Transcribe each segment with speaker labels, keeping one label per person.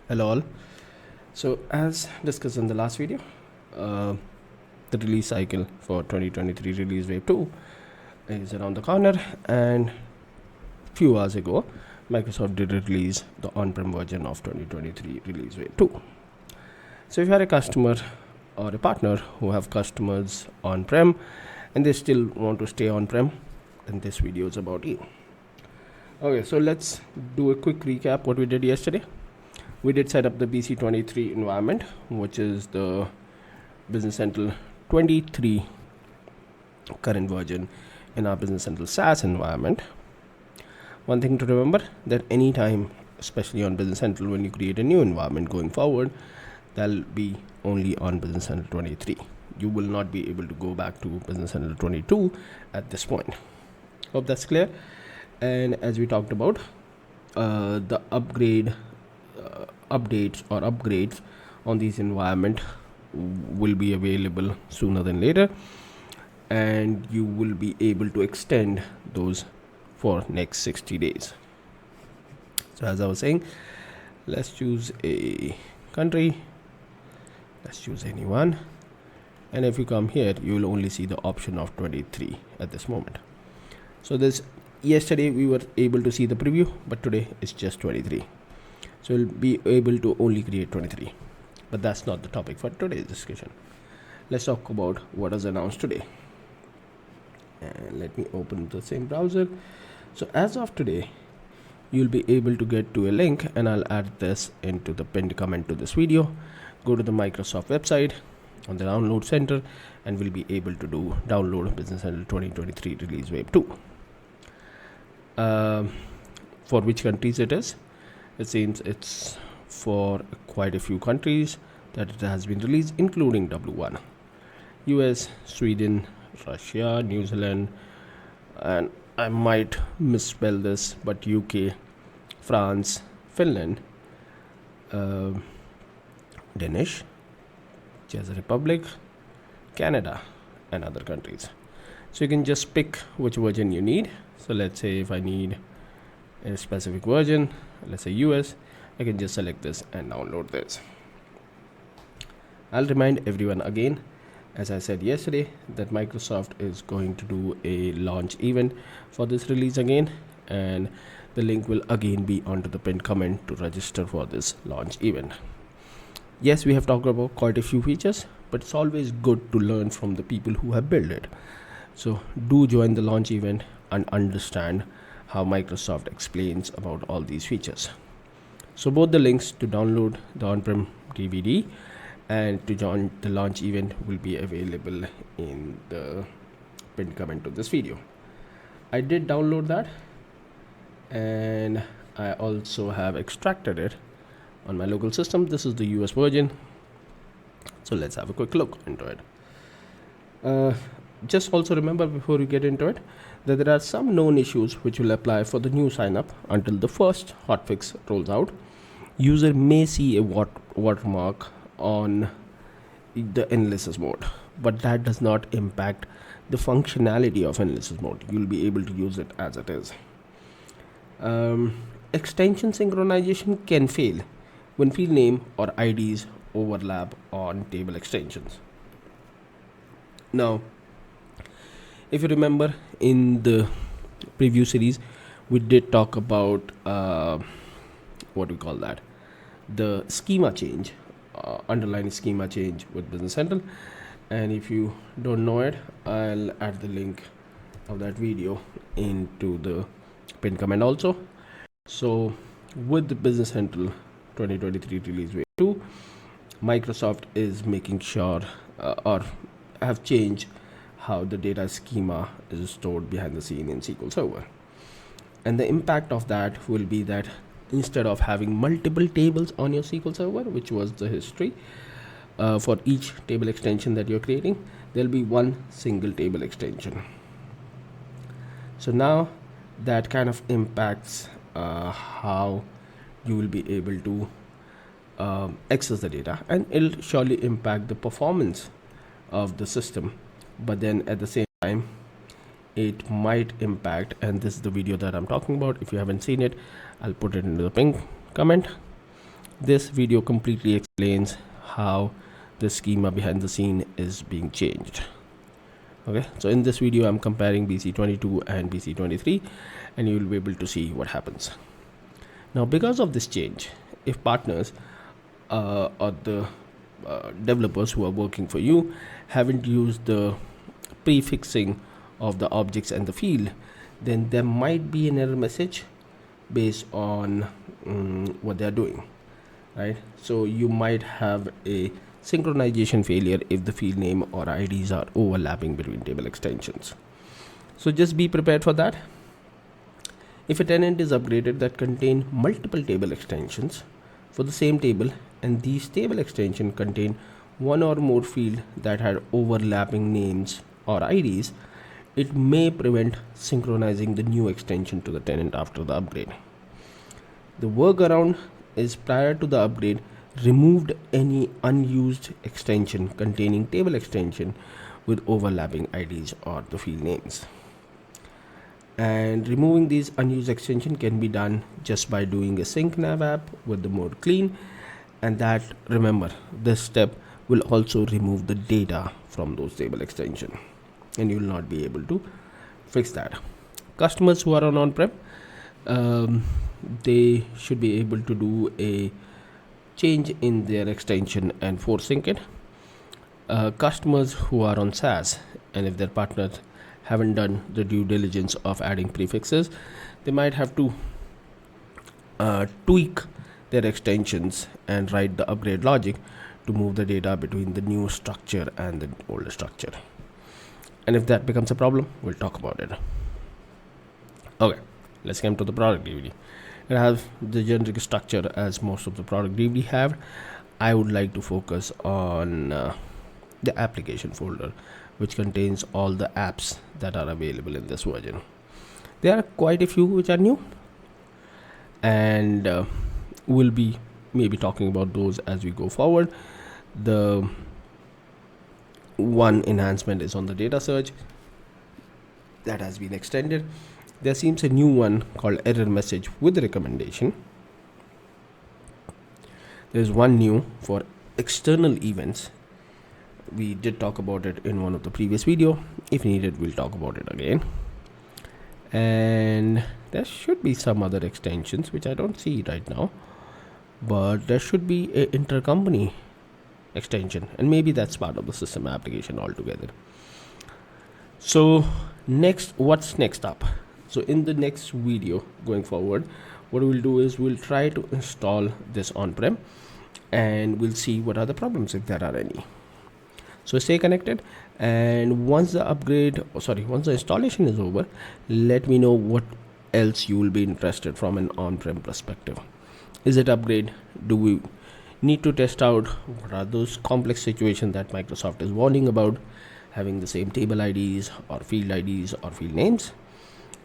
Speaker 1: Hello all. So as discussed in the last video, the release cycle for 2023 release wave 2 is around the corner, and few hours ago Microsoft did release the on-prem version of 2023 release wave 2. So if you are a customer or a partner who have customers on-prem and they still want to stay on-prem, then this video is about you. Okay, so let's do a quick recap what we did yesterday. We did set up the BC23 environment, which is the Business Central 23 current version in our Business Central SaaS environment. One thing to remember, that anytime, especially on Business Central, when you create a new environment going forward, that'll be only on Business Central 23. You will not be able to go back to Business Central 22 at this point. Hope that's clear. And as we talked about, the updates or upgrades on these environment will be available sooner than later, and you will be able to extend those for next 60 days. So as I was saying, let's choose a country, let's choose anyone, and if you come here you will only see the option of 23 at this moment. So this yesterday we were able to see the preview, but today it's just 23. So we'll be able to only create 23, but that's not the topic for today's discussion. Let's talk about what is announced today. And let me open the same browser. So as of today, you'll be able to get to a link, and I'll add this into the pinned comment to this video. Go to the Microsoft website on the download center, and we'll be able to download Business Central 2023 release wave 2. For which countries it is? It seems it's for quite a few countries that it has been released, including W1, US, Sweden, Russia, New Zealand, and I might misspell this, but UK, France, Finland, Danish, Czech Republic, Canada, and other countries. So you can just pick which version you need. So let's say if I need a specific version, let's say US, I can just select this and download this. I'll remind everyone again, as I said yesterday, that Microsoft is going to do a launch event for this release again, and the link will again be onto the pinned comment to register for this launch event. Yes, we have talked about quite a few features, but it's always good to learn from the people who have built it. So do join the launch event and understand how Microsoft explains about all these features. So both the links to download the on-prem DVD and to join the launch event will be available in the pinned comment to this video. I did download that, and I also have extracted it on my local system. This is the US version. So let's have a quick look into it. Just also remember before you get into it that there are some known issues which will apply for the new sign up until the first hotfix rolls out. User may see a watermark on the analysis mode, but that does not impact the functionality of analysis mode. You'll be able to use it as it is. Extension synchronization can fail when field name or IDs overlap on table extensions. Now, if you remember in the preview series, we did talk about what we call that, the schema change, underlying schema change with Business Central. And if you don't know it, I'll add the link of that video into the pinned comment also. So with the Business Central 2023 release wave 2, Microsoft is making sure or have changed how the data schema is stored behind the scene in SQL Server. And the impact of that will be that instead of having multiple tables on your SQL Server, which was the history, for each table extension that you're creating, there'll be one single table extension. So now that kind of impacts how you will be able to access the data, and it'll surely impact the performance of the system. But then at the same time, it might impact, and this is the video that I'm talking about. If you haven't seen it, I'll put it into the pinned comment. This video completely explains how the schema behind the scene is being changed. Okay, so in this video I'm comparing BC22 and BC23, and you will be able to see what happens. Now, because of this change, if partners or the developers who are working for you haven't used the prefixing of the objects and the field, then there might be an error message based on what they are doing, right? So you might have a synchronization failure if the field name or IDs are overlapping between table extensions. So just be prepared for that. If a tenant is upgraded that contain multiple table extensions for the same table, and these table extensions contain one or more fields that had overlapping names or IDs, it may prevent synchronizing the new extension to the tenant after the upgrade. The workaround is, prior to the upgrade, removed any unused extension containing table extension with overlapping IDs or the field names. And removing these unused extension can be done just by doing a sync nav app with the mode clean, and that, remember, this step will also remove the data from those table extension, and you will not be able to fix that. Customers who are on-prem, they should be able to do a change in their extension and force sync it. Customers who are on SaaS, and if their partners haven't done the due diligence of adding prefixes, they might have to tweak their extensions and write the upgrade logic to move the data between the new structure and the older structure. And if that becomes a problem, we'll talk about it. Okay, let's come to the product DVD. It has the generic structure as most of the product DVD have. I would like to focus on the application folder, which contains all the apps that are available in this version. There are quite a few which are new, and we'll be maybe talking about those as we go forward. The one enhancement is on the data search that has been extended. There seems a new one called error message with recommendation. There's one new for external events. We did talk about it in one of the previous video. If needed, we'll talk about it again. And there should be some other extensions which I don't see right now, but there should be a intercompany extension, and maybe that's part of the system application altogether. So next, what's next up? So in the next video going forward, what we'll do is we'll try to install this on-prem, and we'll see what are the problems, if there are any. So stay connected, and once the installation is over, let me know what else you will be interested from an on-prem perspective. Is it upgrade? Do we need to test out what are those complex situations that Microsoft is warning about, having the same table IDs or field IDs or field names?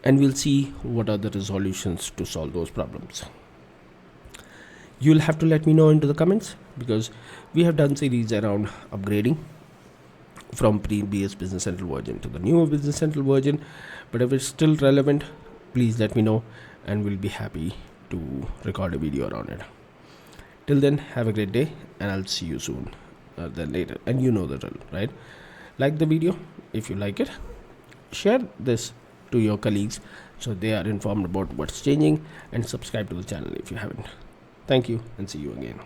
Speaker 1: And we'll see what are the resolutions to solve those problems. You'll have to let me know into the comments, because we have done series around upgrading from previous Business Central version to the newer Business Central version. But if it's still relevant, please let me know, and we'll be happy to record a video around it. Till then, have a great day, and I'll see you soon then later. And you know the drill, right? Like the video if you like it, share this to your colleagues so they are informed about what's changing, and subscribe to the channel if you haven't. Thank you, and see you again.